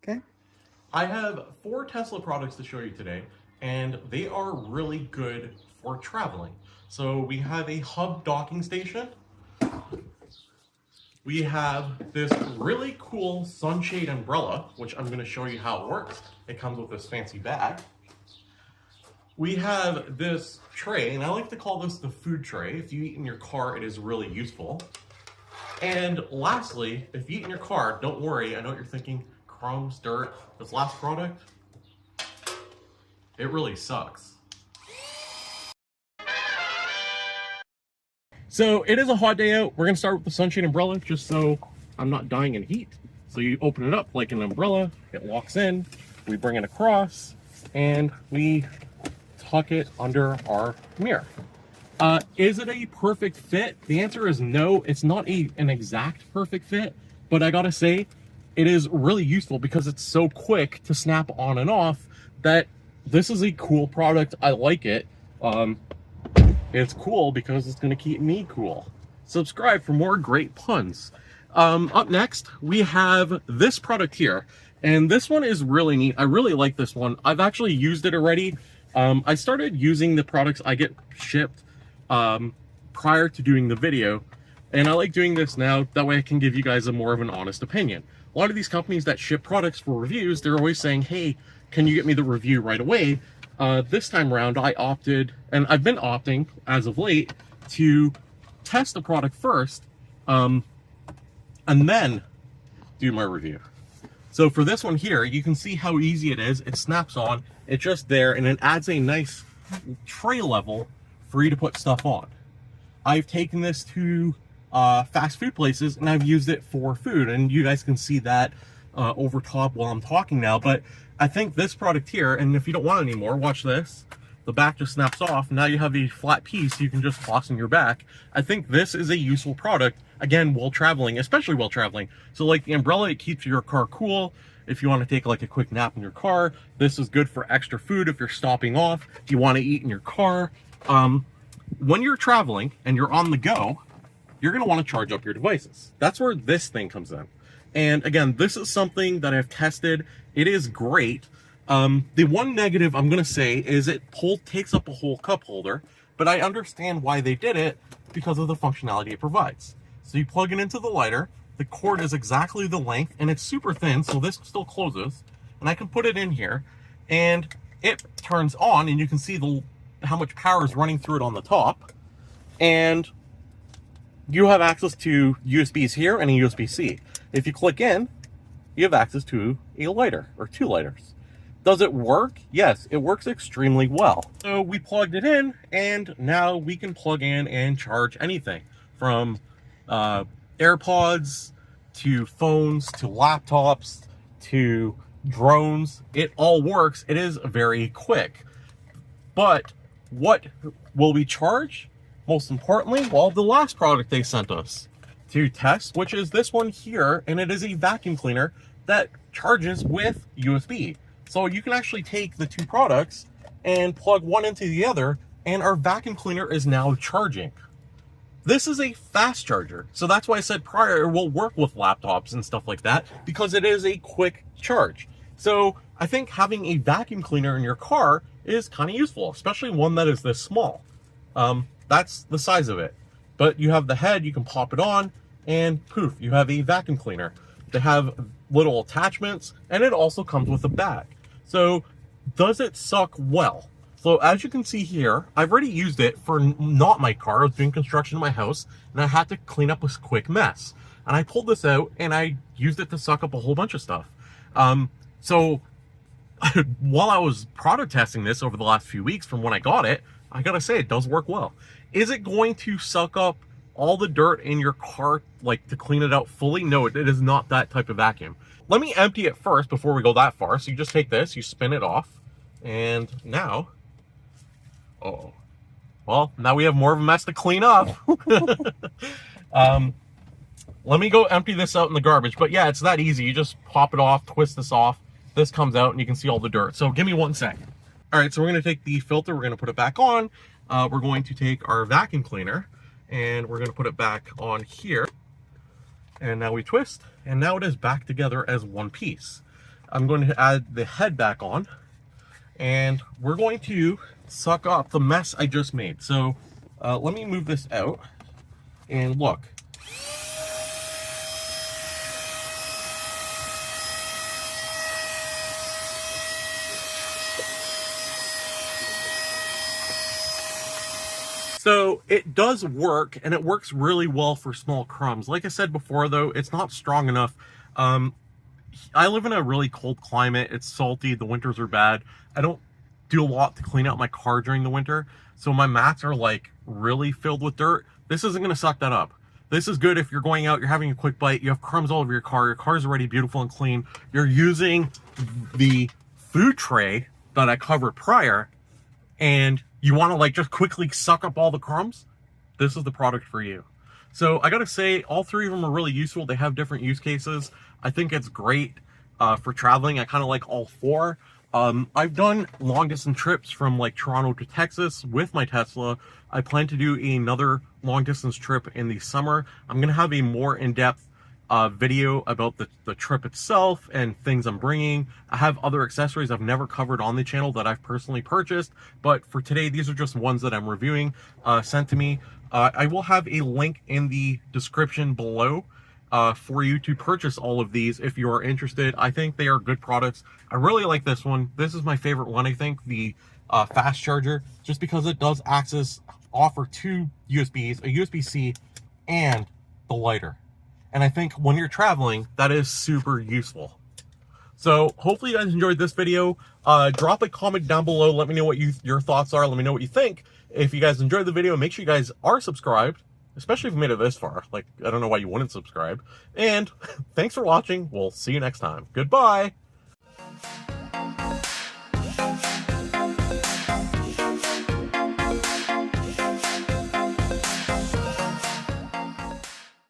Okay. I have 4 Tesla products to show you today, and they are really good for traveling. So we have a hub docking station. We have this really cool sunshade umbrella, which I'm going to show you how it works. It comes with this fancy bag. We have this tray, and I like to call this the food tray. If you eat in your car, it is really useful. And lastly, if you eat in your car, don't worry. I know what you're thinking, crumbs, dirt. This last product, it really sucks. So it is a hot day out. We're gonna start with the sunshade umbrella just so I'm not dying in heat. So you open it up like an umbrella, it locks in, we bring it across, and we tuck it under our mirror. Is it a perfect fit? The answer is no. It's not an exact perfect fit, but I gotta say, it is really useful because it's so quick to snap on and off that this is a cool product. I like it. It's cool because it's gonna keep me cool. Subscribe for more great puns. Up next, we have this product here, and this one is really neat. I really like this one. I've actually used it already. I started using the products I get shipped prior to doing the video, and I like doing this now. That way I can give you guys a more of an honest opinion. A lot of these companies that ship products for reviews, they're always saying, hey, can you get me the review right away? This time around, I opted, and I've been opting as of late, to test the product first, and then do my review. So for this one here, you can see how easy it is. It snaps on, it's just there, and it adds a nice tray level for you to put stuff on. I've taken this to fast food places, and I've used it for food, and you guys can see that over top while I'm talking now. But I think this product here, and if you don't want it anymore, watch this. The back just snaps off. Now you have a flat piece you can just toss in your back. I think this is a useful product, again, while traveling, especially while traveling. So like the umbrella, it keeps your car cool. If you want to take like a quick nap in your car, this is good for extra food if you're stopping off, if you want to eat in your car. When you're traveling and you're on the go, you're going to want to charge up your devices. That's where this thing comes in. And again, this is something that I've tested. It is great. The one negative I'm going to say is it takes up a whole cup holder, but I understand why they did it because of the functionality it provides. So you plug it into the lighter, the cord is exactly the length, and it's super thin, so this still closes, and I can put it in here, and it turns on, and you can see how much power is running through it on the top, and you have access to USBs here and a USB-C. If you click in, you have access to a lighter, or 2 lighters. Does it work? Yes, it works extremely well. So we plugged it in, and now we can plug in and charge anything from AirPods to phones to laptops to drones. It all works. It is very quick. But what will we charge? Most importantly, well, the last product they sent us to test, which is this one here, and it is a vacuum cleaner that charges with USB. So you can actually take the 2 products and plug one into the other, and our vacuum cleaner is now charging. This is a fast charger, so that's why I said prior it will work with laptops and stuff like that, because it is a quick charge. So I think having a vacuum cleaner in your car is kind of useful, especially one that is this small. That's the size of it. But you have the head, you can pop it on, and poof, you have a vacuum cleaner. They have little attachments, and it also comes with a bag. So does it suck? Well, so as you can see here, I've already used it for not my car. I was doing construction in my house, and I had to clean up a quick mess. And I pulled this out, and I used it to suck up a whole bunch of stuff. So while I was product testing this over the last few weeks from when I got it, I gotta say, it does work well. Is it going to suck up all the dirt in your car, like to clean it out fully? No, it is not that type of vacuum. Let me empty it first before we go that far. So you just take this, you spin it off, and now, well, now we have more of a mess to clean up. Let me go empty this out in the garbage. But yeah, it's that easy. You just pop it off, twist this off. This comes out, and you can see all the dirt. So give me 1 second. All right, so we're going to take the filter, we're going to put it back on. We're going to take our vacuum cleaner, and we're going to put it back on here. And now we twist, and now it is back together as one piece. I'm going to add the head back on, and we're going to suck up the mess I just made. So let me move this out, and look. So it does work, and it works really well for small crumbs. Like I said before, though, it's not strong enough. I live in a really cold climate. It's salty. The winters are bad. I don't do a lot to clean out my car during the winter, so my mats are like really filled with dirt. This isn't going to suck that up. This is good if you're going out, you're having a quick bite, you have crumbs all over your car's already beautiful and clean. You're using the food tray that I covered prior, and you want to like just quickly suck up all the crumbs. This is the product for you. So I gotta say, all three of them are really useful. They have different use cases. I think it's great for traveling. I kind of like all four. I've done long distance trips from like Toronto to Texas with my Tesla. I plan to do another long distance trip in the summer. I'm gonna have a more in-depth video about the trip itself and things I'm bringing. I have other accessories I've never covered on the channel that I've personally purchased, but for today, these are just ones that I'm reviewing, sent to me. I will have a link in the description below for you to purchase all of these if you are interested. I think they are good products. I really like this one. This is my favorite one, I think, the fast charger, just because it does offer two USBs, a USB-C and the lighter. And I think when you're traveling, that is super useful. So hopefully you guys enjoyed this video. Drop a comment down below. Let me know what your thoughts are. Let me know what you think. If you guys enjoyed the video, make sure you guys are subscribed, especially if you made it this far. Like, I don't know why you wouldn't subscribe. And thanks for watching. We'll see you next time. Goodbye.